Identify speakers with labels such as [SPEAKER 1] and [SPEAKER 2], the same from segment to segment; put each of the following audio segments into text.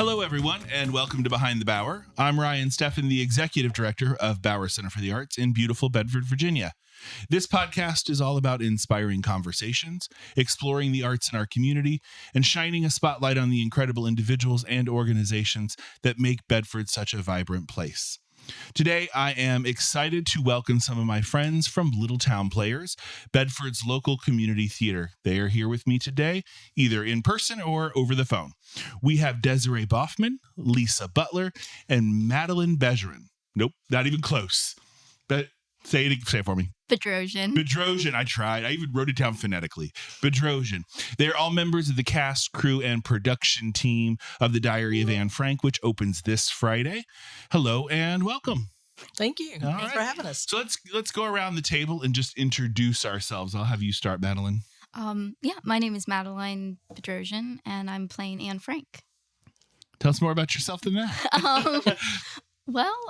[SPEAKER 1] Hello, everyone, and welcome to Behind the Bower. I'm Ryan Steffen, the Executive Director of Bower Center for the Arts in beautiful Bedford, Virginia. This podcast is all about inspiring conversations, exploring the arts in our community, and shining a spotlight on the incredible individuals and organizations that make Bedford such a vibrant place. Today, I am excited to welcome some of my friends from Little Town Players, Bedford's local community theater. They are here with me today, either in person or over the phone. We have Desiree Baughman, Lisa Butler, and Madeline Bedrosian. Nope, not even close. But say it for me. Bedrosian, I tried. I even wrote it down phonetically. Bedrosian. They're all members of the cast, crew, and production team of The Diary of Anne Frank, which opens this Friday. Hello and welcome.
[SPEAKER 2] Thank you.
[SPEAKER 1] All
[SPEAKER 2] Thanks for having us.
[SPEAKER 1] So let's go around the table and just introduce ourselves. I'll have you start, Madeline.
[SPEAKER 3] My name is Madeline Bedrosian, and I'm playing Anne Frank.
[SPEAKER 1] Tell us more about yourself than that.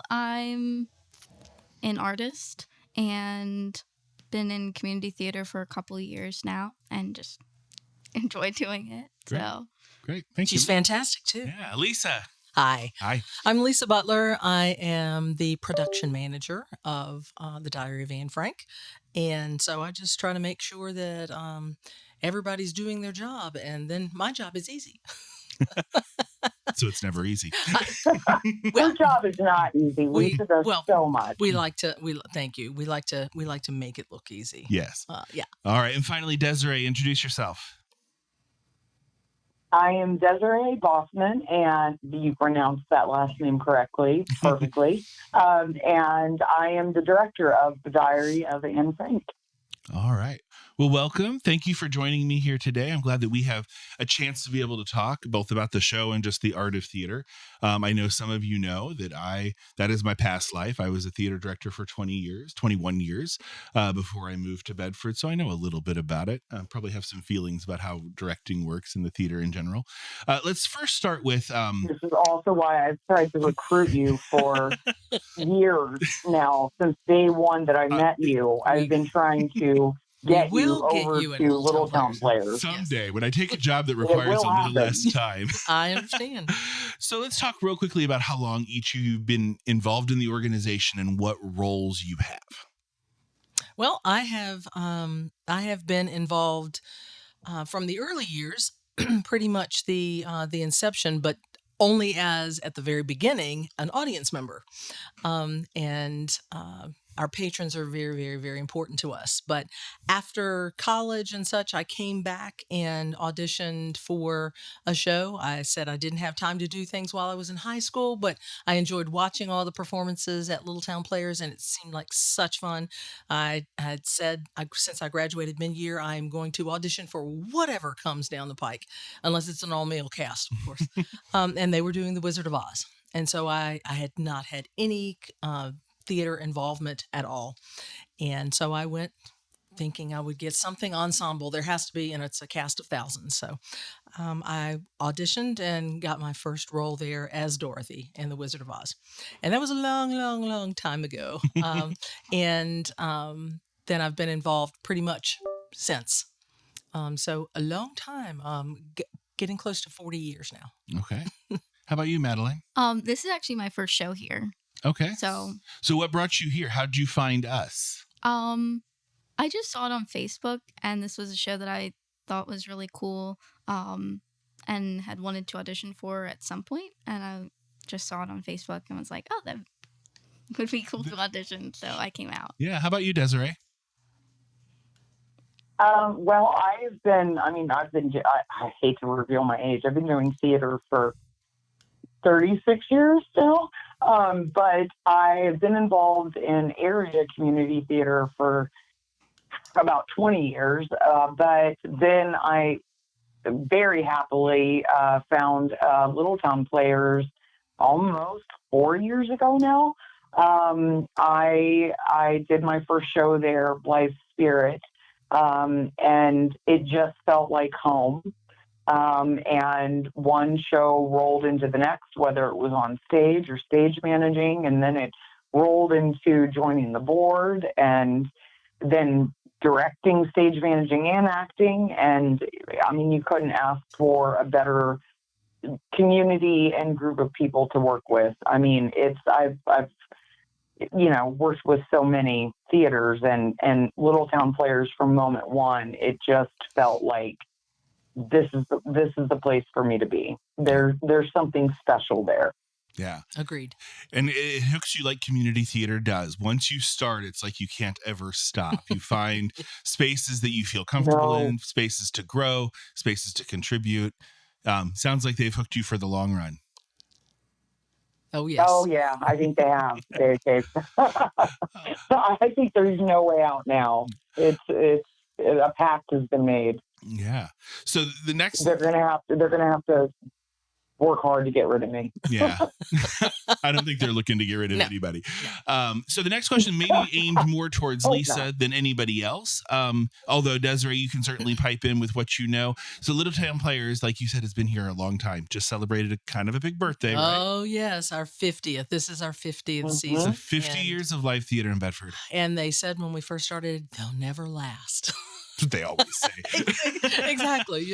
[SPEAKER 3] I'm an artist and been in community theater for a couple of years now and just enjoy doing it.
[SPEAKER 1] Great. Thank you.
[SPEAKER 2] She's fantastic too.
[SPEAKER 1] Yeah, Lisa.
[SPEAKER 2] Hi.
[SPEAKER 1] Hi.
[SPEAKER 2] I'm Lisa Butler. I am the production manager of The Diary of Anne Frank. And so I just try to make sure that everybody's doing their job, and then my job is easy.
[SPEAKER 1] So it's never easy.
[SPEAKER 4] Your job is not easy. Lisa does so much.
[SPEAKER 2] Thank you. We like to make it look easy.
[SPEAKER 1] Yes.
[SPEAKER 2] Yeah.
[SPEAKER 1] All right. And finally, Desiree, introduce yourself.
[SPEAKER 4] I am Desiree Baughman, and you pronounced that last name correctly, perfectly. And I am the director of The Diary of Anne Frank.
[SPEAKER 1] All right. Well, welcome. Thank you for joining me here today. I'm glad that we have a chance to be able to talk both about the show and just the art of theater. I know some of you know that is my past life. I was a theater director for 21 years before I moved to Bedford. So I know a little bit about it. Probably have some feelings about how directing works in the theater in general. Let's first start with...
[SPEAKER 4] This is also why I've tried to recruit you for years now. Since day one that I met you, I've been trying to get you over to Little Town Players.
[SPEAKER 1] Someday, when I take a job that requires a little less time.
[SPEAKER 2] I understand.
[SPEAKER 1] So let's talk real quickly about how long each of you have been involved in the organization and what roles you have.
[SPEAKER 2] Well, I have been involved from the early years, pretty much the inception, but only as at the very beginning an audience member, and our patrons are very, very, very important to us. But after college and such, I came back and auditioned for a show. I said I didn't have time to do things while I was in high school, but I enjoyed watching all the performances at Little Town Players, and it seemed like such fun. I had said, since I graduated mid-year, I'm going to audition for whatever comes down the pike, unless it's an all-male cast, of course. And they were doing The Wizard of Oz. And so I had not had any theater involvement at all. And so I went thinking I would get something ensemble. There has to be, and it's a cast of thousands. So I auditioned and got my first role there as Dorothy in The Wizard of Oz. And that was a long, long, long time ago. And then I've been involved pretty much since. So a long time, getting close to 40 years now.
[SPEAKER 1] Okay. How about you, Madeline?
[SPEAKER 3] This is actually my first show here.
[SPEAKER 1] Okay.
[SPEAKER 3] So
[SPEAKER 1] what brought you here? How'd you find us?
[SPEAKER 3] I just saw it on Facebook, and this was a show that I thought was really cool, and had wanted to audition for at some point, and I just saw it on Facebook and was like, oh, that would be cool to audition, so I came out.
[SPEAKER 1] Yeah. How about you, Desiree?
[SPEAKER 4] Well, I hate to reveal my age. I've been doing theater for 36 years still. But I've been involved in area community theater for about 20 years. But then I very happily found Little Town Players almost 4 years ago now. I did my first show there, Blythe Spirit, and it just felt like home. And one show rolled into the next, whether it was on stage or stage managing, and then it rolled into joining the board and then directing, stage managing, and acting. And I mean, you couldn't ask for a better community and group of people to work with. I mean, I've worked with so many theaters and little town players from moment one. It just felt like this is the place for me to be. There's something special there.
[SPEAKER 1] Yeah.
[SPEAKER 2] Agreed.
[SPEAKER 1] And it hooks you like community theater does. Once you start, it's like you can't ever stop. You find spaces that you feel comfortable in, spaces to grow, spaces to contribute. Sounds like they've hooked you for the long run.
[SPEAKER 4] Oh, yes. Oh, yeah. I think they have. I think there's no way out now. It's a pact has been made.
[SPEAKER 1] Yeah. So the next
[SPEAKER 4] they're gonna have to work hard to get rid of me.
[SPEAKER 1] Yeah. I don't think they're looking to get rid of anybody. So the next question may be aimed more towards Lisa than anybody else. Although Desiree, you can certainly pipe in with what you know. So Little Town Players, like you said, has been here a long time. Just celebrated a kind of a big birthday, right?
[SPEAKER 2] Oh, yes. Our 50th. This is our 50th season.
[SPEAKER 1] So 50 years of live theater in Bedford.
[SPEAKER 2] And they said when we first started, they'll never last.
[SPEAKER 1] They always say.
[SPEAKER 2] Exactly.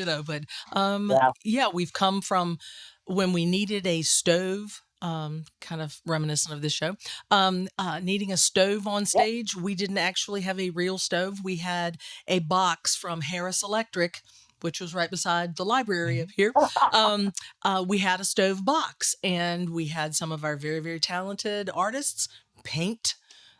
[SPEAKER 2] But we've come from when we needed a stove, kind of reminiscent of this show, needing a stove on stage. We didn't actually have a real stove. We had a box from Harris Electric, which was right beside the library up here. We had a stove box, and we had some of our very, very talented artists paint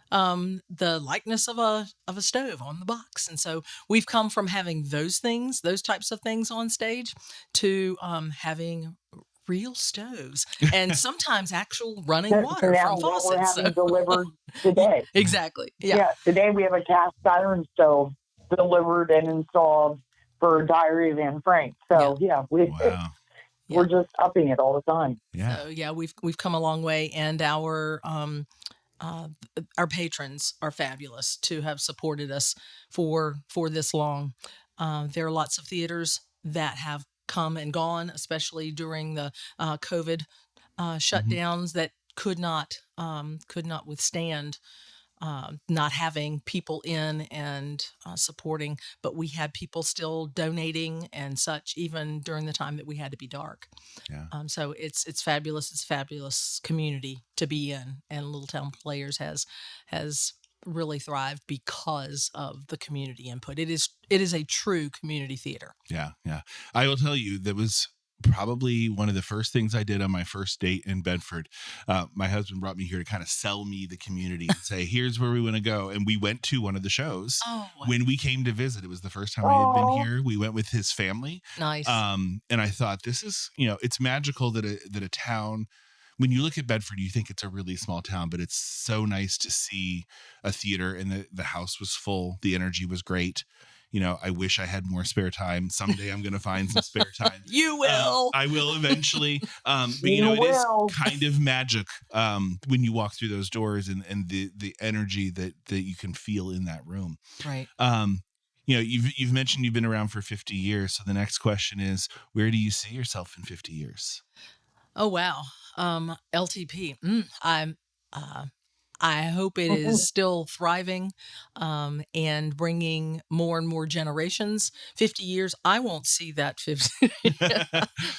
[SPEAKER 2] the likeness of a stove on the box. And so we've come from having those types of things on stage to having real stoves and sometimes actual running water from faucets.
[SPEAKER 4] We're having delivered today.
[SPEAKER 2] Exactly. Yeah.
[SPEAKER 4] Today we have a cast iron stove delivered and installed for Diary of Anne Frank. So we're just upping it all the time.
[SPEAKER 1] Yeah.
[SPEAKER 2] So we've come a long way, and our patrons are fabulous to have supported us for this long. There are lots of theaters that have come and gone, especially during the COVID shutdowns, that could not withstand not having people in and supporting. But we had people still donating and such, even during the time that we had to be dark.
[SPEAKER 1] Yeah.
[SPEAKER 2] So it's fabulous. It's a fabulous community to be in, and Little Town Players has really thrived because of the community input. It is a true community theater.
[SPEAKER 1] Yeah. I will tell you, that was probably one of the first things I did on my first date in Bedford. My husband brought me here to kind of sell me the community and say, here's where we want to go. And we went to one of the shows when we came to visit. It was the first time I had been here. We went with his family.
[SPEAKER 2] Nice.
[SPEAKER 1] And I thought, this is, it's magical that a town, when you look at Bedford, you think it's a really small town, but it's so nice to see a theater, and the house was full. The energy was great. I wish I had more spare time. Someday I'm going to find some spare time.
[SPEAKER 2] You will.
[SPEAKER 1] I will eventually. But it is kind of magic when you walk through those doors and the energy that you can feel in that room.
[SPEAKER 2] Right.
[SPEAKER 1] You've mentioned you've been around for 50 years. So the next question is, where do you see yourself in 50 years?
[SPEAKER 2] Oh, wow. LTP. I hope it is still thriving and bringing more and more generations. 50 years, I won't see that 50.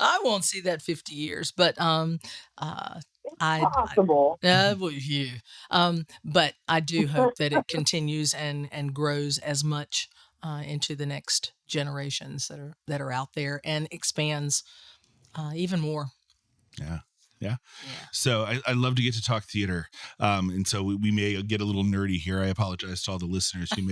[SPEAKER 2] I won't see that 50 years, but
[SPEAKER 4] possible.
[SPEAKER 2] But I do hope that it continues and grows as much into the next generations that are out there, and expands even more.
[SPEAKER 1] Yeah. So I love to get to talk theater. And so we may get a little nerdy here. I apologize to all the listeners who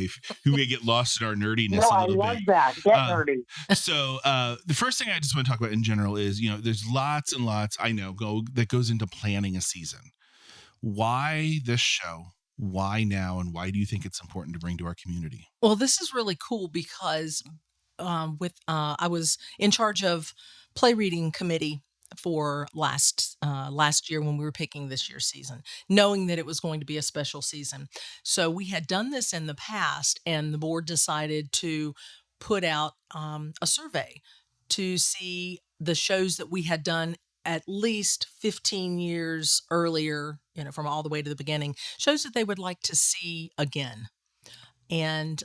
[SPEAKER 1] may get lost in our nerdiness a little bit.
[SPEAKER 4] I love that. Get nerdy.
[SPEAKER 1] So the first thing I just want to talk about in general is, there's lots and lots that goes into planning a season. Why this show? Why now? And why do you think it's important to bring to our community?
[SPEAKER 2] Well, this is really cool because I was in charge of play reading committee for last year when we were picking this year's season, knowing that it was going to be a special season. So we had done this in the past, and the board decided to put out a survey to see the shows that we had done at least 15 years earlier, from all the way to the beginning, shows that they would like to see again. And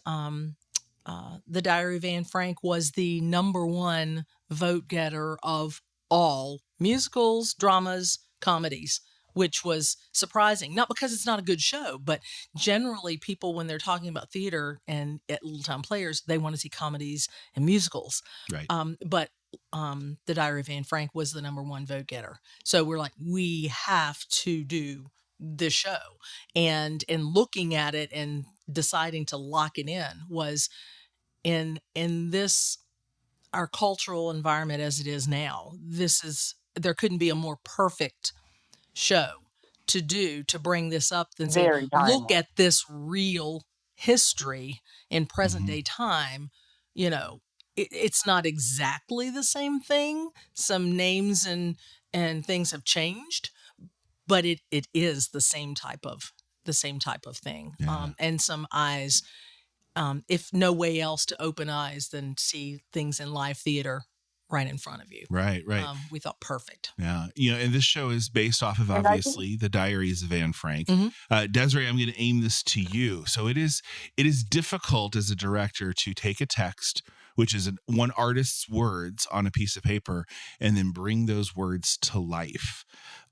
[SPEAKER 2] the Diary of Anne Frank was the number one vote getter of all musicals, dramas, comedies, which was surprising. Not because it's not a good show, but generally people, when they're talking about theater and at Little Town Players, they want to see comedies and musicals.
[SPEAKER 1] Right.
[SPEAKER 2] But The Diary of Anne Frank was the number one vote getter. So we're like, we have to do this show. And in looking at it and deciding to lock it in was in this, our cultural environment as it is now, there couldn't be a more perfect show to bring this up than say,
[SPEAKER 4] Very
[SPEAKER 2] look
[SPEAKER 4] timely.
[SPEAKER 2] at this real history in present
[SPEAKER 1] Mhm.
[SPEAKER 2] day time. You know, it's not exactly the same thing. Some names and things have changed, but it is the same type of thing.
[SPEAKER 1] Yeah.
[SPEAKER 2] And some eyes, if no way else to open eyes than see things in live theater right in front of you.
[SPEAKER 1] Right.
[SPEAKER 2] We thought perfect.
[SPEAKER 1] Yeah. And this show is based off of,
[SPEAKER 4] And I think-
[SPEAKER 1] obviously, the Diaries of Anne Frank.
[SPEAKER 2] Mhm.
[SPEAKER 1] Desiree, I'm going to aim this to you. So it is difficult as a director to take a text, which is one artist's words on a piece of paper, and then bring those words to life.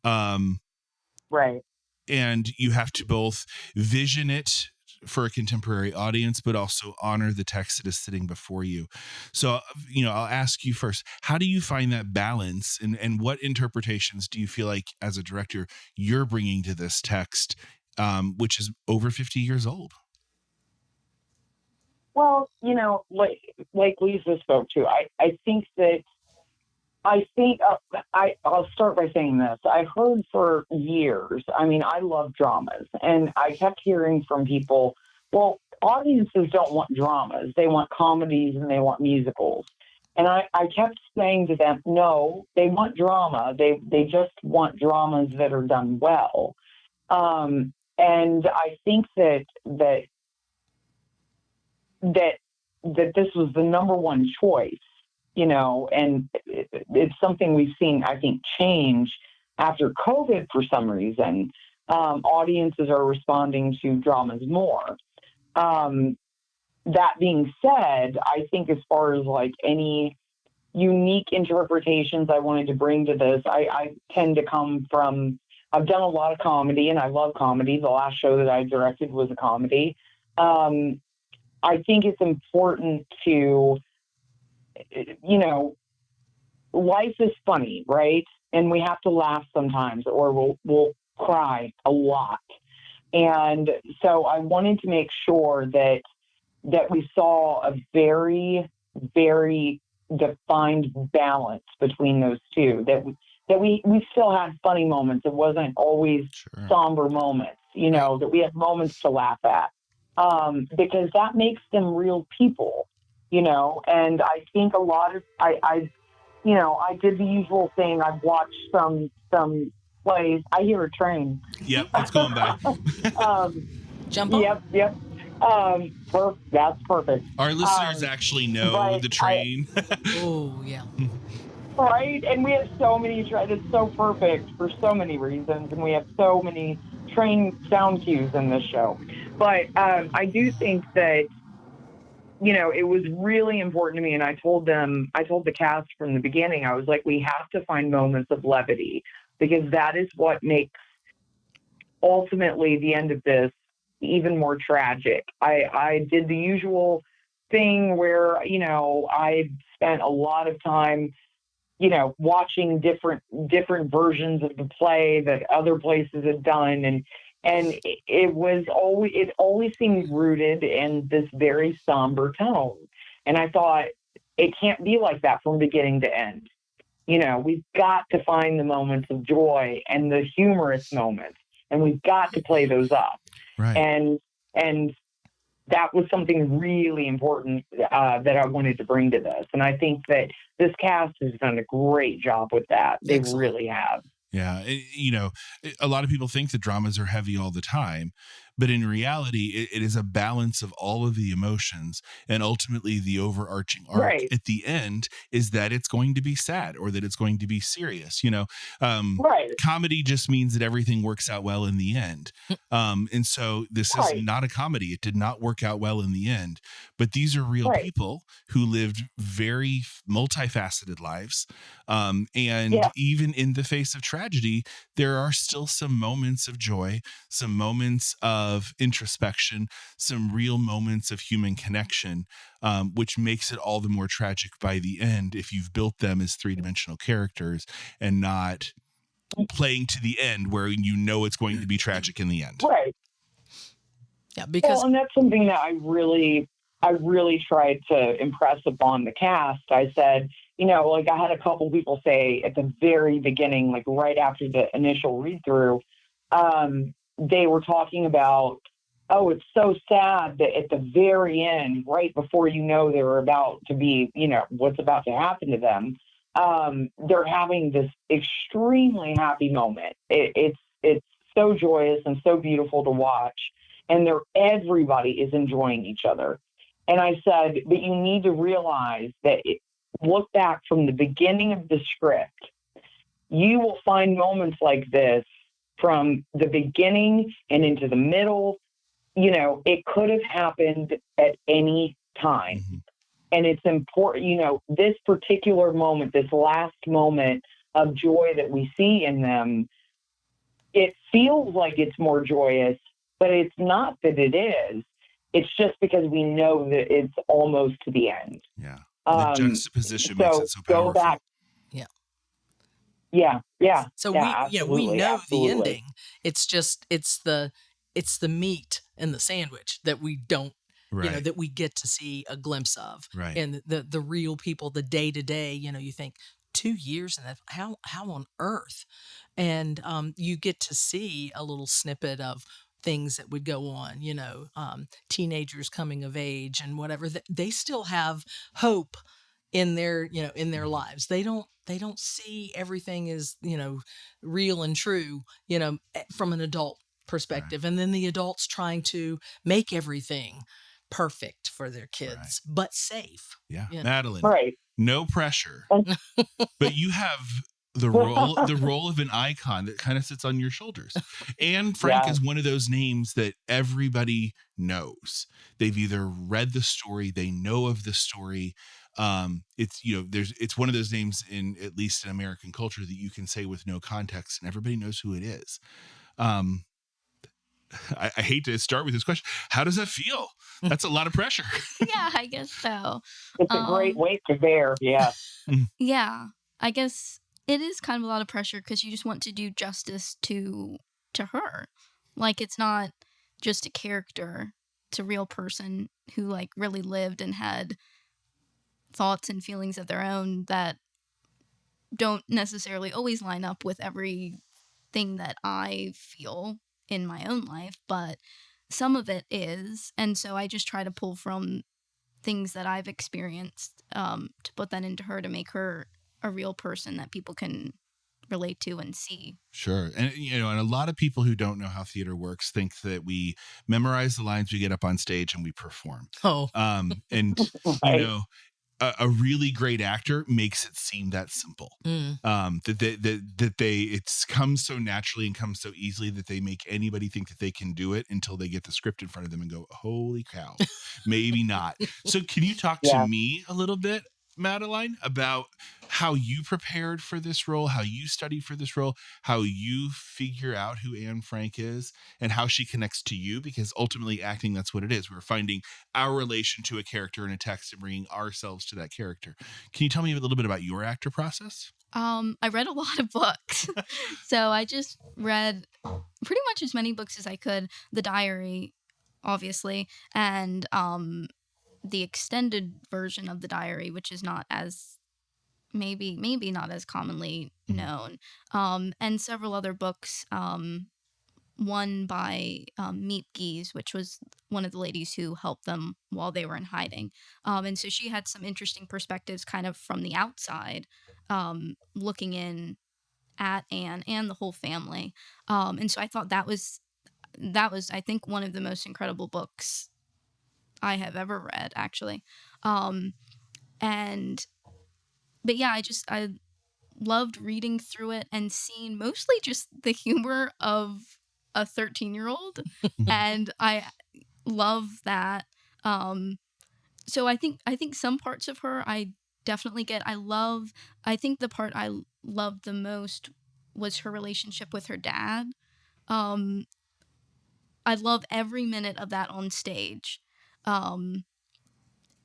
[SPEAKER 4] Right.
[SPEAKER 1] And you have to both vision it for a contemporary audience, but also honor the text that is sitting before you. So, I'll ask you first, how do you find that balance, and what interpretations do you feel like as a director you're bringing to this text, which is over 50 years old?
[SPEAKER 4] Well, like Lisa spoke to, I'll start by saying this. I've heard for years, I love dramas, and I kept hearing from people, well, audiences don't want dramas. They want comedies and they want musicals. And I kept saying to them, no, they want drama. They just want dramas that are done well. And I think that this was the number one choice, and it's something we've seen, I think, change after COVID for some reason. Audiences are responding to dramas more. That being said, I think as far as like any unique interpretations I wanted to bring to this, I tend to come from, I've done a lot of comedy and I love comedy. The last show that I directed was a comedy. I think it's important to, life is funny, right? And we have to laugh sometimes, or we'll cry a lot. And so I wanted to make sure that we saw a very, very defined balance between those two. That we still had funny moments. It wasn't always somber moments. That we had moments to laugh at. Because that makes them real people, and I think a lot of, I did the usual thing. I've watched some plays. I hear a train.
[SPEAKER 1] Yep, it's going by.
[SPEAKER 2] Jump on.
[SPEAKER 4] Yep. That's perfect.
[SPEAKER 1] Our listeners actually know the train.
[SPEAKER 2] Oh, yeah.
[SPEAKER 4] Right? And we have so many trains. It's so perfect for so many reasons, and we have so many train sound cues in this show. But I do think that, it was really important to me, and I told the cast from the beginning, I was like, we have to find moments of levity, because that is what makes ultimately the end of this even more tragic. I did the usual thing where, I spent a lot of time, watching different versions of the play that other places had done. And it always seemed rooted in this very somber tone. And I thought, it can't be like that from beginning to end. We've got to find the moments of joy and the humorous moments, and we've got to play those up.
[SPEAKER 1] Right.
[SPEAKER 4] And that was something really important that I wanted to bring to this. And I think that this cast has done a great job with that. They really have.
[SPEAKER 1] Yeah. A lot of people think that dramas are heavy all the time, But in reality, it is a balance of all of the emotions. And ultimately, the overarching arc
[SPEAKER 4] Right.
[SPEAKER 1] at the end is that it's going to be sad or that it's going to be serious.
[SPEAKER 4] Right.
[SPEAKER 1] Comedy just means that everything works out well in the end. And so this is
[SPEAKER 4] Right.
[SPEAKER 1] not a comedy. It did not work out well in the end. But these are real
[SPEAKER 4] Right.
[SPEAKER 1] people who lived very multifaceted lives. And
[SPEAKER 4] Yeah.
[SPEAKER 1] even in the face of tragedy, there are still some moments of joy, some moments of introspection, some real moments of human connection, which makes it all the more tragic by the end if you've built them as three-dimensional characters and not playing to the end where you know it's going to be tragic in the end.
[SPEAKER 4] Right.
[SPEAKER 2] Yeah, because
[SPEAKER 4] and that's something that I really tried to impress upon the cast. I said, like I had a couple people say at the very beginning, like right after the initial read through, they were talking about, oh, it's so sad that at the very end, right before they're about to be, what's about to happen to them, they're having this extremely happy moment. It's so joyous and so beautiful to watch, and everybody is enjoying each other. And I said, but you need to realize that look back from the beginning of the script. You will find moments like this from the beginning and into the middle. It could have happened at any time.
[SPEAKER 1] Mm-hmm.
[SPEAKER 4] And it's important, this particular moment, this last moment of joy that we see in them, it feels like it's more joyous, but it's not that it is. It's just because we know that it's almost to the end.
[SPEAKER 1] Yeah. The juxtaposition makes it so powerful.
[SPEAKER 4] Go back.
[SPEAKER 2] Yeah.
[SPEAKER 4] Yeah. Yeah.
[SPEAKER 2] So
[SPEAKER 4] yeah,
[SPEAKER 2] we know
[SPEAKER 4] absolutely.
[SPEAKER 2] the ending. It's just it's the meat and the sandwich that we don't
[SPEAKER 1] Right.
[SPEAKER 2] that we get to see a glimpse of.
[SPEAKER 1] Right.
[SPEAKER 2] And the real people, the day to day, you think 2 years and that how on earth? And you get to see a little snippet of things that would go on, teenagers coming of age and whatever. They still have hope in their in their lives. They don't see everything as real and true from an adult perspective. Right. And then the adults trying to make everything perfect for their kids, right, but safe.
[SPEAKER 1] Yeah. Madeline,
[SPEAKER 4] right,
[SPEAKER 1] no pressure, but you have the role of an icon that kind of sits on your shoulders. And Frank is one of those names that everybody knows. They've either read the story, they know of the story. It's it's one of those names in at least in American culture that you can say with no context and everybody knows who it is. I hate to start with this question. How does that feel? That's a lot of pressure.
[SPEAKER 3] Yeah, I guess so.
[SPEAKER 4] It's a great weight to bear. Yeah.
[SPEAKER 3] Yeah, I guess it is kind of a lot of pressure because you just want to do justice to her. Like, it's not just a character. It's a real person who like really lived and had thoughts and feelings of their own that don't necessarily always line up with everything that I feel in my own life, but some of it is. And so I just try to pull from things that I've experienced to put that into her to make her a real person that people can relate to and see.
[SPEAKER 1] Sure. And and a lot of people who don't know how theater works think that we memorize the lines, we get up on stage and we perform.
[SPEAKER 2] Oh.
[SPEAKER 1] And
[SPEAKER 4] Right.
[SPEAKER 1] A really great actor makes it seem that simple. That it comes so naturally and comes so easily that they make anybody think that they can do it until they get the script in front of them and go, holy cow, maybe not. So can you talk to me a little bit, Madeline, about how you prepared for this role, how you studied for this role, how you figure out who Anne Frank is and how she connects to you? Because ultimately acting, that's what it is. We're finding our relation to a character in a text and bringing ourselves to that character. Can you tell me a little bit about your actor process?
[SPEAKER 3] I read a lot of books. So I just read pretty much as many books as I could. The diary, obviously, and the extended version of the diary, which is not as maybe not as commonly known, and several other books, one by Meep Geese, which was one of the ladies who helped them while they were in hiding, and so she had some interesting perspectives kind of from the outside, looking in at Anne and the whole family, and so I thought that was that was, I think, one of the most incredible books I have ever read, actually. But yeah, I loved reading through it and seeing mostly just the humor of a 13-year-old. And I love that. So I think some parts of her I definitely get. I think the part I loved the most was her relationship with her dad. I love every minute of that on stage.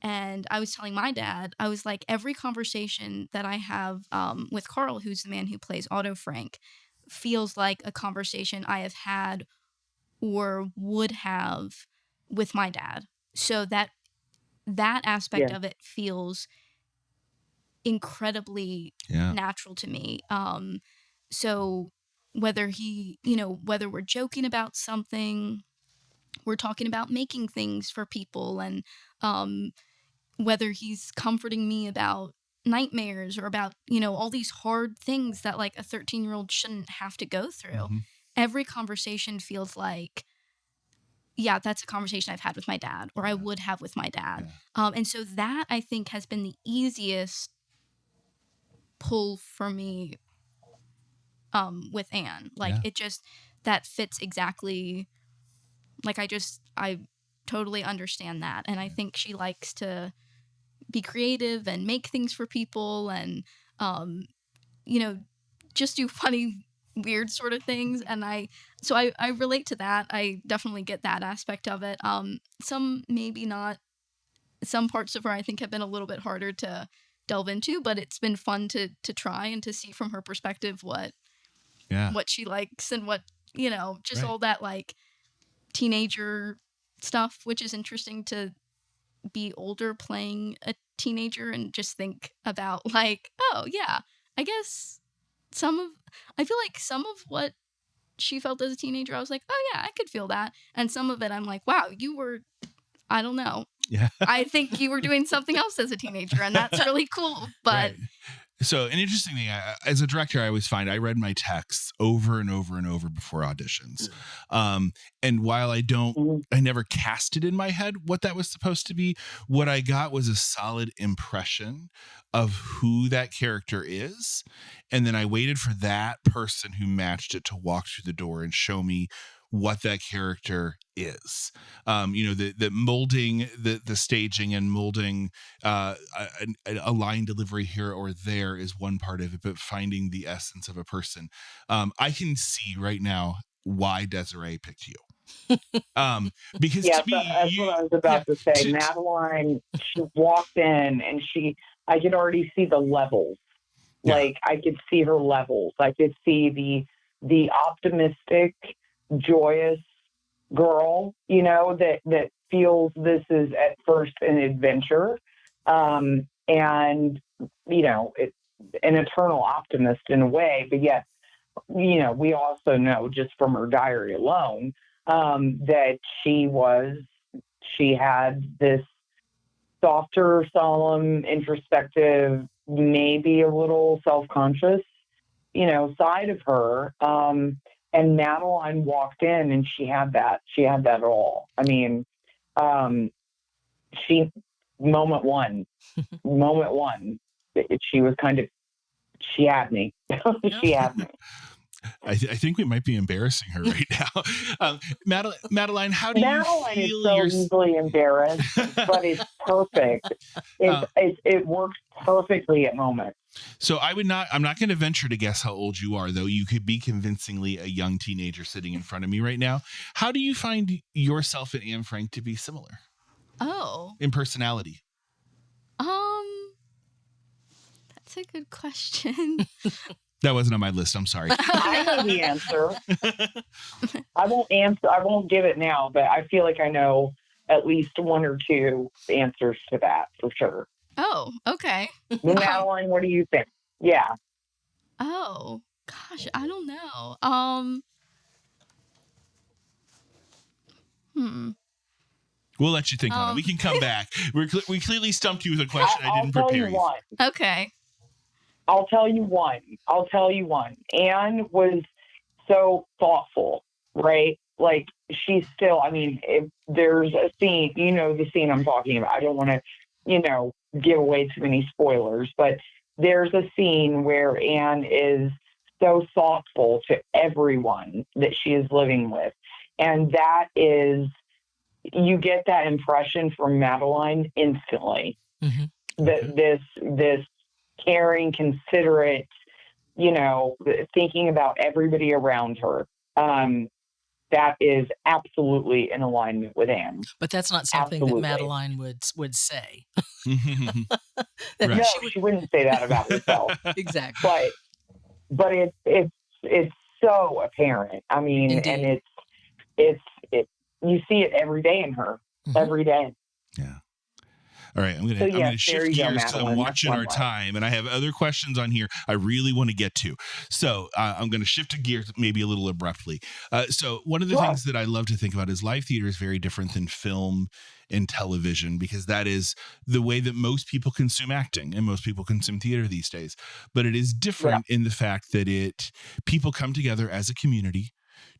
[SPEAKER 3] And I was telling my dad, I was like, every conversation that I have with Carl, who's the man who plays Otto Frank, feels like a conversation I have had or would have with my dad. So that aspect of it feels incredibly natural to me. So whether whether we're joking about something, we're talking about making things for people, and whether he's comforting me about nightmares or about, all these hard things that like a 13-year-old shouldn't have to go through. Every conversation feels like, yeah, that's a conversation I've had with my dad, or I would have with my dad. And so that, I think, has been the easiest pull for me with Anne. Like, it just, that fits exactly, like, I totally understand that. And I think she likes to be creative and make things for people and, just do funny, weird sort of things. And I relate to that. I definitely get that aspect of it. Some maybe not. Some parts of her I think have been a little bit harder to delve into, but it's been fun to try and to see from her perspective what she likes and what, just all that like teenager stuff, which is interesting to be older playing a teenager and just think about like, oh yeah, I guess I feel like some of what she felt as a teenager, I was like, oh yeah, I could feel that. And some of it I'm like, wow, I don't know.
[SPEAKER 1] Yeah.
[SPEAKER 3] I think you were doing something else as a teenager, and that's really cool. But
[SPEAKER 1] right. So an interesting thing, as a director, I always find I read my texts over and over and over before auditions. And while I never cast it in my head what that was supposed to be, what I got was a solid impression of who that character is. And then I waited for that person who matched it to walk through the door and show me what that character is. The molding, the staging and molding a line delivery here or there is one part of it, but finding the essence of a person. I can see right now why Desiree picked you. Because to me,
[SPEAKER 4] that's what I was about to say. Madeline, she walked in and I could already see the levels. Like I could see her levels. I could see the optimistic, joyous girl, that feels this is at first an adventure. And, it's an eternal optimist in a way, but yet, we also know just from her diary alone, that she had this softer, solemn, introspective, maybe a little self-conscious, side of her. And Madeline walked in and she had that all. I mean, moment one, she was she had me. She had me.
[SPEAKER 1] I think we might be embarrassing her right now. Madeline, how do
[SPEAKER 4] Madeline
[SPEAKER 1] you feel?
[SPEAKER 4] Madeline is so easily embarrassed, but it's perfect. It works perfectly at moments.
[SPEAKER 1] So I'm not going to venture to guess how old you are, though you could be convincingly a young teenager sitting in front of me right now. How do you find yourself and Anne Frank to be similar?
[SPEAKER 3] Oh.
[SPEAKER 1] In personality?
[SPEAKER 3] That's a good question.
[SPEAKER 1] That wasn't on my list. I'm sorry.
[SPEAKER 4] I know the answer. I won't give it now, but I feel like I know at least one or two answers to that for sure.
[SPEAKER 3] Oh, okay.
[SPEAKER 4] Madeline, what do you think? Yeah.
[SPEAKER 3] Oh, gosh, I don't know.
[SPEAKER 1] We'll let you think on it. We can come back. We clearly stumped you with a question I didn't prepare you for.
[SPEAKER 3] Okay.
[SPEAKER 4] I'll tell you one. Anne was so thoughtful, right? like, she's still, I mean, if there's a scene, the scene I'm talking about. I don't want to, give away too many spoilers, but there's a scene where Anne is so thoughtful to everyone that she is living with. And that is, you get that impression from Madeline instantly.
[SPEAKER 2] Mm-hmm.
[SPEAKER 4] This caring, considerate, thinking about everybody around her. That is absolutely in alignment with Anne.
[SPEAKER 2] But that's not something that Madeline would say.
[SPEAKER 4] No, she wouldn't say that about herself.
[SPEAKER 2] Exactly.
[SPEAKER 4] But it's so apparent. I mean,
[SPEAKER 2] Indeed.
[SPEAKER 4] and it's you see it every day in her. Mm-hmm. Every day.
[SPEAKER 1] Yeah. All right, I'm gonna shift gears because I'm watching our time, and I have other questions on here I really want to get to. So I'm going to shift gears maybe a little abruptly. So one of the things that I love to think about is live theater is very different than film and television, because that is the way that most people consume acting and most people consume theater these days. But it is different in the fact that people come together as a community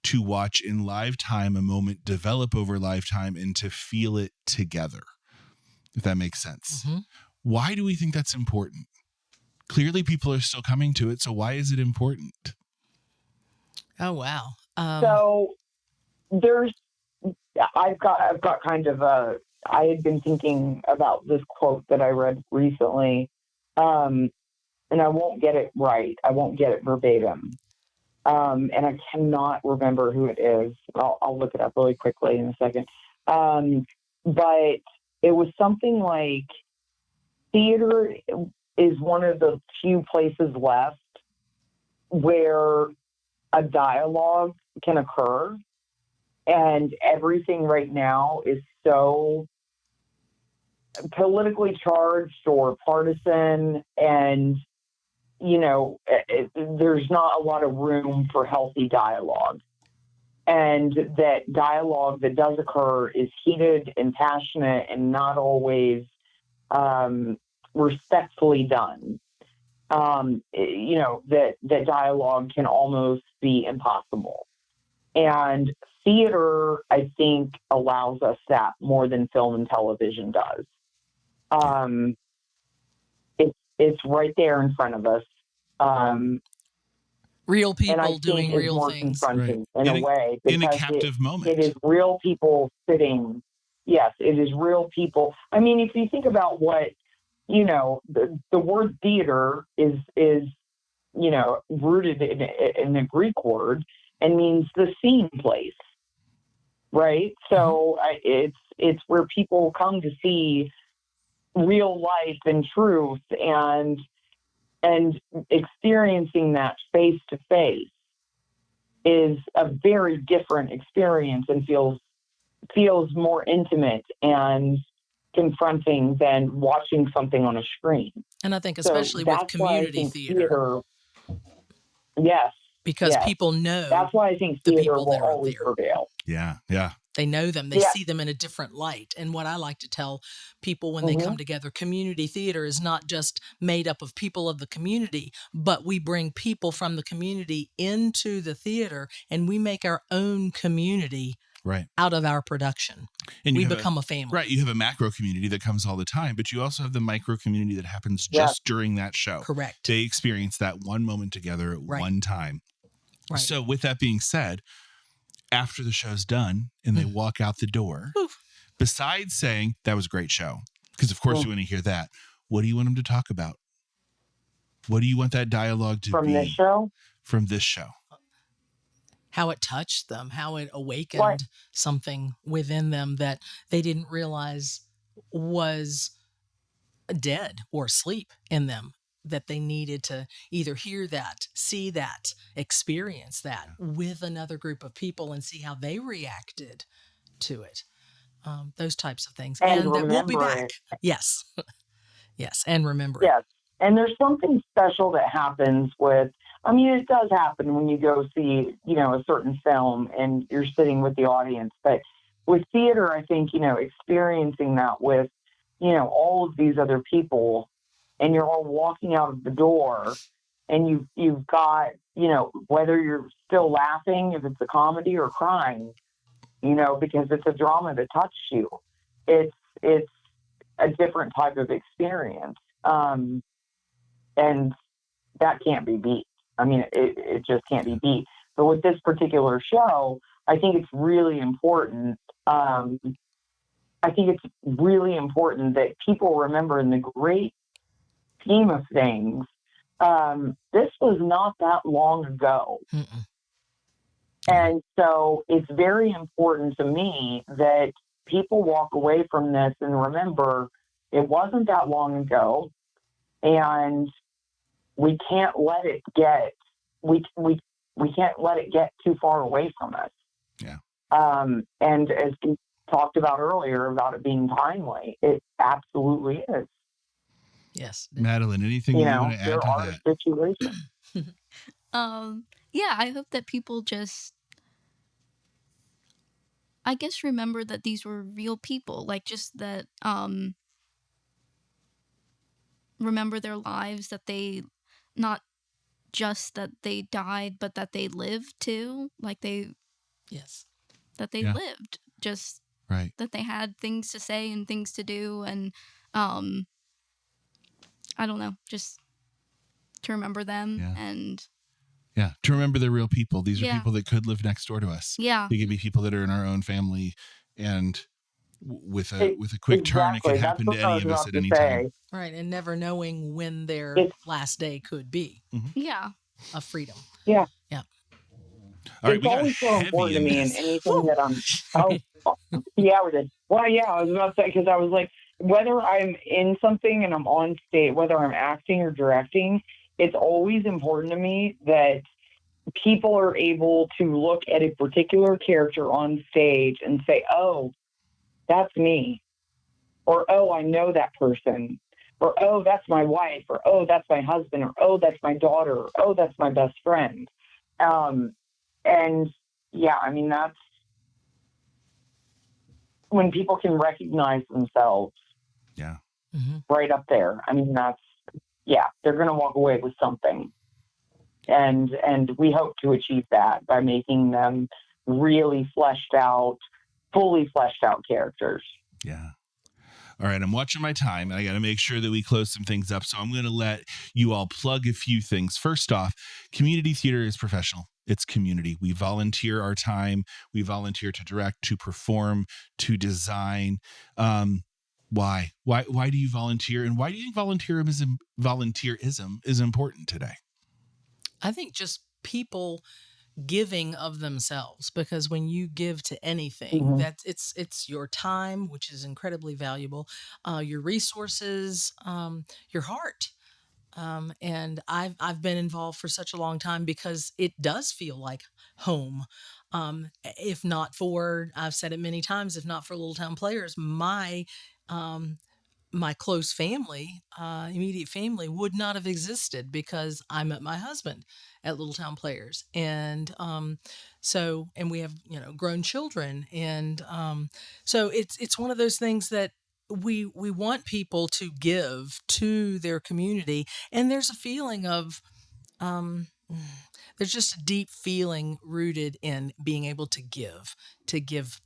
[SPEAKER 1] to watch in live time a moment develop over lifetime and to feel it together. If that makes sense. Mm-hmm. Why do we think that's important? Clearly people are still coming to it. So why is it important?
[SPEAKER 2] Oh, wow.
[SPEAKER 4] So I've got kind of I had been thinking about this quote that I read recently. And I won't get it right. I won't get it verbatim. And I cannot remember who it is. I'll look it up really quickly in a second. But it was something like, theater is one of the few places left where a dialogue can occur, and everything right now is so politically charged or partisan, and there's not a lot of room for healthy dialogue. And that dialogue that does occur is heated and passionate and not always respectfully done. That dialogue can almost be impossible. And theater, I think, allows us that more than film and television does. It's right there in front of us.
[SPEAKER 2] Real people doing real things.
[SPEAKER 4] Confronting in a way.
[SPEAKER 1] In a captive moment.
[SPEAKER 4] It is real people sitting. Yes, it is real people. I mean, if you think about what, the word theater is rooted in a Greek word and means the scene place, right? So it's where people come to see real life and truth, and experiencing that face to face is a very different experience and feels more intimate and confronting than watching something on a screen.
[SPEAKER 2] And I think especially with community theater.
[SPEAKER 4] Yes.
[SPEAKER 2] Because people know.
[SPEAKER 4] That's why I think theater will always prevail.
[SPEAKER 1] Yeah, yeah.
[SPEAKER 2] They know them. They see them in a different light. And what I like to tell people when they come together, community theater is not just made up of people of the community, but we bring people from the community into the theater, and we make our own community out of our production. And we become a family.
[SPEAKER 1] Right. You have a macro community that comes all the time, but you also have the micro community that happens just during that show.
[SPEAKER 2] Correct.
[SPEAKER 1] They experience that one moment together at one time. Right. So with that being said, after the show's done and they walk out the door, besides saying that was a great show, because of course you want to hear that, what do you want them to talk about? What do you want that dialogue to be?
[SPEAKER 4] From this show?
[SPEAKER 1] From this show.
[SPEAKER 2] How it touched them, how it awakened something within them that they didn't realize was dead or asleep in them, that they needed to either hear that, see that, experience that with another group of people and see how they reacted to it. Those types of things. And that we'll be back. Yes. Yes. And remember it.
[SPEAKER 4] And there's something special that happens with, I mean, it does happen when you go see, a certain film and you're sitting with the audience. But with theater, I think, experiencing that with, all of these other people, and you're all walking out of the door, and you've got, whether you're still laughing, if it's a comedy, or crying, because it's a drama that touched you. It's a different type of experience. And that can't be beat. I mean, it just can't be beat. But with this particular show, I think it's really important. I think it's really important that people remember, in the great scheme of things, this was not that long ago.
[SPEAKER 2] Mm-mm.
[SPEAKER 4] And so it's very important to me that people walk away from this and remember it wasn't that long ago, and we can't let it get we can't let it get too far away from us.
[SPEAKER 1] Yeah.
[SPEAKER 4] And as we talked about earlier about it being timely, it absolutely is.
[SPEAKER 2] Yes.
[SPEAKER 1] Madeline, anything you want to add
[SPEAKER 4] there
[SPEAKER 1] to
[SPEAKER 4] are
[SPEAKER 1] that?
[SPEAKER 4] situations.
[SPEAKER 3] Yeah, I hope that people just, I guess, remember that these were real people, like just that, remember their lives, that they, not just that they died, but that they lived too, like
[SPEAKER 2] Yes.
[SPEAKER 3] that they
[SPEAKER 1] Yeah.
[SPEAKER 3] lived, just
[SPEAKER 1] Right.
[SPEAKER 3] that they had things to say and things to do, and I don't know, just to remember them.
[SPEAKER 1] Yeah.
[SPEAKER 3] And
[SPEAKER 1] Yeah. To remember they're real people. These are
[SPEAKER 3] Yeah.
[SPEAKER 1] people that could live next door to us.
[SPEAKER 3] yeah,
[SPEAKER 1] They could be people that are in our own family, and with a quick turn, it could
[SPEAKER 4] Exactly. That's
[SPEAKER 1] happen
[SPEAKER 4] what
[SPEAKER 1] to
[SPEAKER 4] I
[SPEAKER 1] any
[SPEAKER 4] was
[SPEAKER 1] of us
[SPEAKER 4] about
[SPEAKER 1] at
[SPEAKER 4] to
[SPEAKER 1] any
[SPEAKER 4] say.
[SPEAKER 1] time.
[SPEAKER 2] Right. And never knowing when their
[SPEAKER 4] It's-
[SPEAKER 2] last day could be
[SPEAKER 3] yeah,
[SPEAKER 2] of freedom.
[SPEAKER 4] Yeah.
[SPEAKER 2] Yeah.
[SPEAKER 1] All right,
[SPEAKER 4] It's
[SPEAKER 1] we got
[SPEAKER 4] always so
[SPEAKER 1] heavy
[SPEAKER 4] important to
[SPEAKER 1] in
[SPEAKER 4] me in
[SPEAKER 1] this.
[SPEAKER 4] anything that I'm. Oh, yeah, we did. Well, yeah, I was about to say, because I was like, whether I'm in something and I'm on stage, whether I'm acting or directing, it's always important to me that people are able to look at a particular character on stage and say, "Oh, that's me," or "Oh, I know that person," or "Oh, that's my wife," or "Oh, that's my husband," or "Oh, that's my daughter," or "Oh, that's my best friend." And yeah, I mean, that's when people can recognize themselves.
[SPEAKER 1] Yeah.
[SPEAKER 2] Mm-hmm.
[SPEAKER 4] Right up there. I mean, they're going to walk away with something. And we hope to achieve that by making them really fully fleshed out characters.
[SPEAKER 1] Yeah. All right, I'm watching my time, and I got to make sure that we close some things up. So I'm going to let you all plug a few things. First off, community theater is professional. It's community. We volunteer our time. We volunteer to direct, to perform, to design. Why? Why do you volunteer? And why do you think volunteerism is important today?
[SPEAKER 2] I think just people giving of themselves, because when you give to anything,
[SPEAKER 4] Mhm.
[SPEAKER 2] that it's your time, which is incredibly valuable, your resources, your heart. And I've been involved for such a long time because it does feel like home. If not for, I've said it many times, if not for Little Town Players, um, my close family, immediate family, would not have existed, because I met my husband at Little Town Players, and and we have grown children, and so it's one of those things that we want people to give to their community, and there's a feeling of um, there's just a deep feeling rooted in being able to give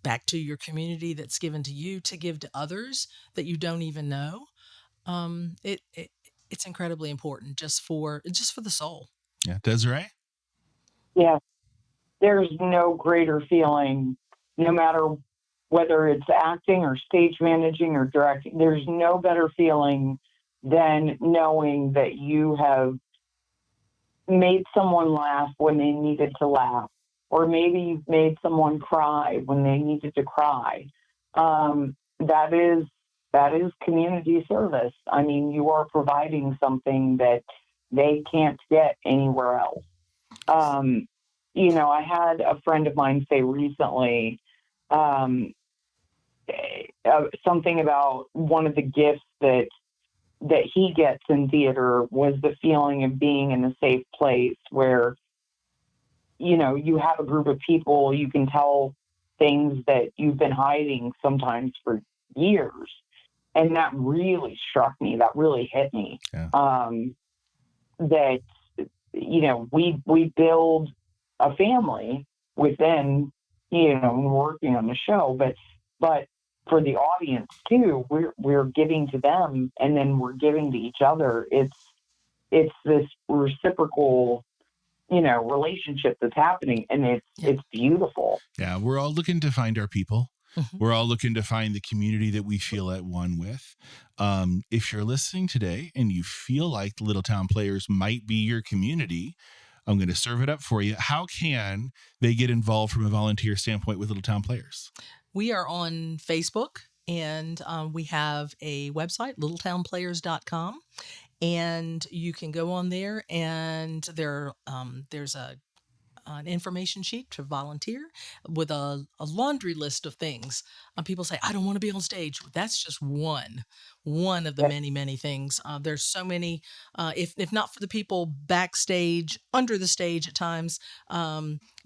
[SPEAKER 2] back to your community that's given to you, to give to others that you don't even know. It's incredibly important just for the soul.
[SPEAKER 1] Yeah, Desiree?
[SPEAKER 4] Yeah, there's no greater feeling, no matter whether it's acting or stage managing or directing, there's no better feeling than knowing that you have made someone laugh when they needed to laugh, or maybe you've made someone cry when they needed to cry. That is community service. I mean, you are providing something that they can't get anywhere else. I had a friend of mine say recently something about one of the gifts that he gets in theater was the feeling of being in a safe place where you have a group of people, you can tell things that you've been hiding sometimes for years. And that really struck me. That really hit me.
[SPEAKER 1] Yeah.
[SPEAKER 4] That, we build a family within working on the show, but for the audience too, we're giving to them, and then we're giving to each other. It's this reciprocal, relationship that's happening, and it's beautiful.
[SPEAKER 1] Yeah, we're all looking to find our people.
[SPEAKER 2] Mhm.
[SPEAKER 1] We're all looking to find the community that we feel at one with. If you're listening today and you feel like Little Town Players might be your community, I'm going to serve it up for you. How can they get involved from a volunteer standpoint with Little Town Players?
[SPEAKER 2] We are on Facebook, and we have a website, littletownplayers.com. And you can go on there, and there's an information sheet to volunteer with a laundry list of things. People say, I don't want to be on stage. That's just one of the many, many things. There's so many, if not for the people backstage, under the stage at times,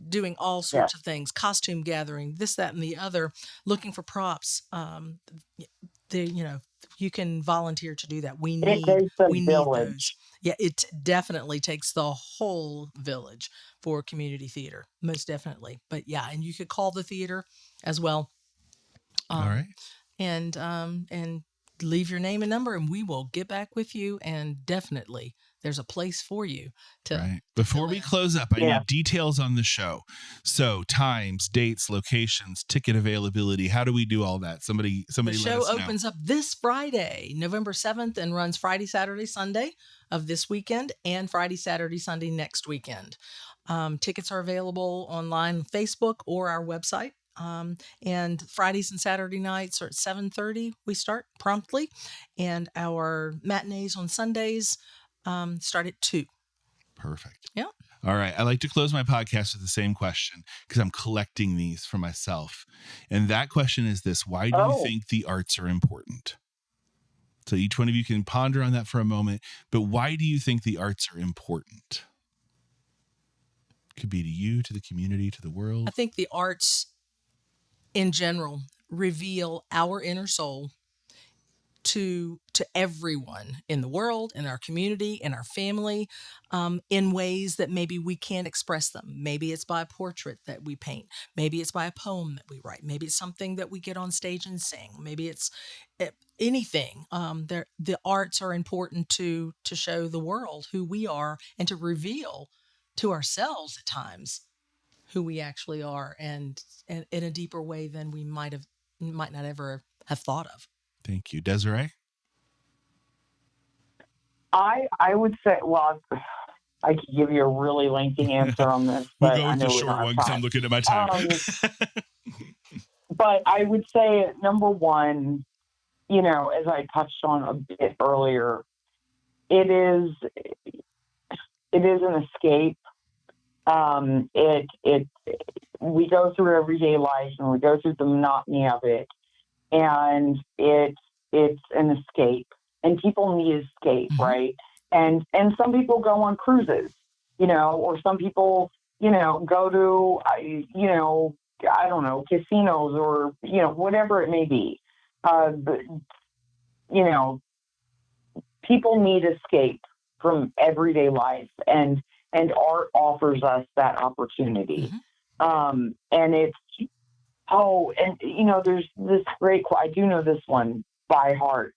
[SPEAKER 2] doing all sorts of things, costume gathering, this, that, and the other, looking for props. You can volunteer to do that. We need those. Yeah, it definitely takes the whole village for community theater, most definitely. But yeah, and you could call the theater as well.
[SPEAKER 1] All right.
[SPEAKER 2] And leave your name and number, and we will get back with you. And definitely, there's a place for you to.
[SPEAKER 1] Right. Before we close up, I need details on the show. So times, dates, locations, ticket availability. How do we do all that? Somebody.
[SPEAKER 2] The show opens up this Friday, November 7th, and runs Friday, Saturday, Sunday of this weekend, and Friday, Saturday, Sunday next weekend. Tickets are available online on Facebook or our website. And Fridays and Saturday nights are at 7:30. We start promptly, and our matinees on Sundays start at 2.
[SPEAKER 1] Perfect.
[SPEAKER 2] Yeah.
[SPEAKER 1] All right. I like to close my podcast with the same question because I'm collecting these for myself. And that question is this: why do you think the arts are important? So each one of you can ponder on that for a moment. But why do you think the arts are important? Could be to you, to the community, to the world.
[SPEAKER 2] I think the arts in general reveal our inner soul to everyone in the world, in our community, in our family, in ways that maybe we can't express them. Maybe it's by a portrait that we paint. Maybe it's by a poem that we write. Maybe it's something that we get on stage and sing. Maybe it's anything. The arts are important to show the world who we are, and to reveal to ourselves at times who we actually are, and in a deeper way than we might not ever have thought of.
[SPEAKER 1] Thank you. Desiree?
[SPEAKER 4] I would say, well, I could give you a really lengthy answer on this, but
[SPEAKER 1] we'll go with the short one because I'm looking at my time.
[SPEAKER 4] But I would say, number one, as I touched on a bit earlier, it is an escape. We go through everyday life, and we go through the monotony of it, and it's an escape, and people need escape, right? And some people go on cruises, or some people, go to, I don't know, casinos, or, whatever it may be. But, people need escape from everyday life, and art offers us that opportunity. And it's, there's this great quote, I do know this one by heart,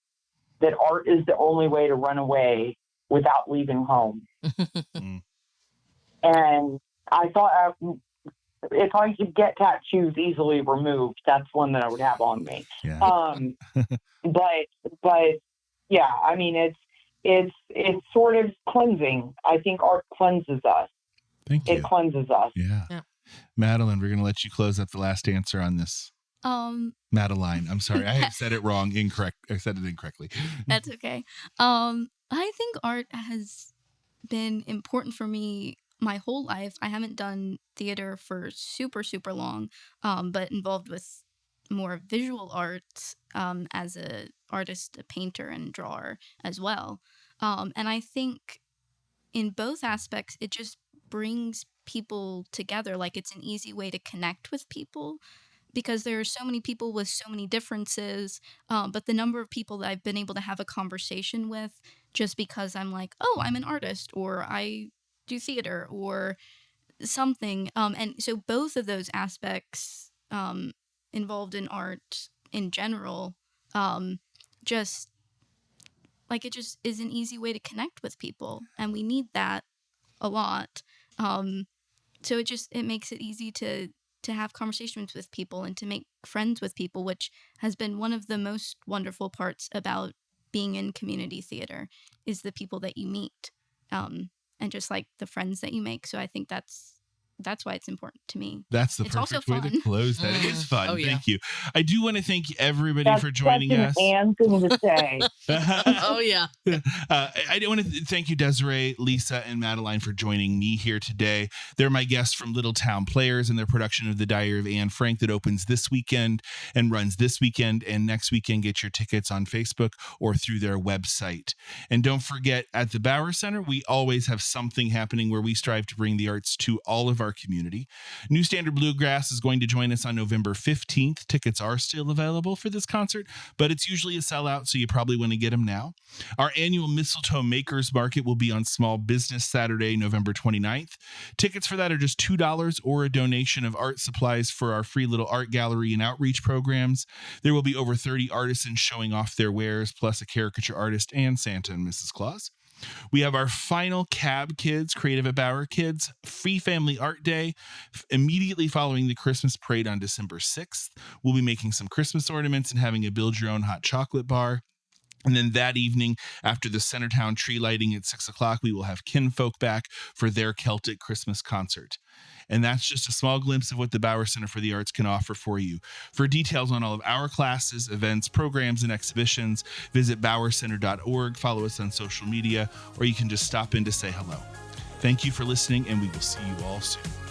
[SPEAKER 4] that art is the only way to run away without leaving home. And I thought, if I could get tattoos easily removed, that's one that I would have on me.
[SPEAKER 1] Yeah.
[SPEAKER 4] But yeah, I mean, it's sort of cleansing. I think art cleanses us.
[SPEAKER 1] Thank you.
[SPEAKER 4] It cleanses us.
[SPEAKER 1] Yeah. Madeline, we're going to let you close up the last answer on this. Madeline, I'm sorry. I said it wrong. Incorrect. I said it incorrectly.
[SPEAKER 3] That's okay. I think art has been important for me my whole life. I haven't done theater for super, super long, but involved with more visual arts as a artist, a painter, and drawer as well. And I think in both aspects, it just brings people together. Like, it's an easy way to connect with people, because there are so many people with so many differences, but the number of people that I've been able to have a conversation with just because I'm like, oh, I'm an artist, or I do theater, or something. And so both of those aspects involved in art in general, just like it just is an easy way to connect with people, and we need that a lot. So it makes it easy to have conversations with people and to make friends with people, which has been one of the most wonderful parts about being in community theater, is the people that you meet, and just like the friends that you make. So I think that's why it's important to me.
[SPEAKER 1] That's the
[SPEAKER 3] It's also
[SPEAKER 1] perfect way to
[SPEAKER 3] fun.
[SPEAKER 1] close that. It is fun.
[SPEAKER 2] Oh, yeah.
[SPEAKER 1] Thank you. I do want to thank everybody
[SPEAKER 4] That's
[SPEAKER 1] for joining
[SPEAKER 4] such an
[SPEAKER 1] us.
[SPEAKER 4] Ann thing to say.
[SPEAKER 2] Oh, yeah.
[SPEAKER 1] I do want to thank you, Desiree, Lisa, and Madeline, for joining me here today. They're my guests from Little Town Players and their production of The Diary of Anne Frank that opens this weekend and runs this weekend and next weekend. Get your tickets on Facebook or through their website. And don't forget, at the Bauer Center, we always have something happening where we strive to bring the arts to all of our community. New Standard Bluegrass is going to join us on November 15th. Tickets are still available for this concert, but it's usually a sellout, so you probably want to get them now. Our annual Mistletoe Makers Market will be on Small Business Saturday, November 29th. Tickets for that are just $2 or a donation of art supplies for our free little art gallery and outreach programs. There will be over 30 artisans showing off their wares, plus a caricature artist and Santa and Mrs. Claus. We have our final Cab Kids, Creative at Bauer Kids, Free Family Art Day, immediately following the Christmas Parade on December 6th. We'll be making some Christmas ornaments and having a build your own hot chocolate bar. And then that evening, after the Centertown tree lighting at 6 o'clock, we will have Kinfolk back for their Celtic Christmas concert. And that's just a small glimpse of what the Bauer Center for the Arts can offer for you. For details on all of our classes, events, programs, and exhibitions, visit bowercenter.org, follow us on social media, or you can just stop in to say hello. Thank you for listening, and we will see you all soon.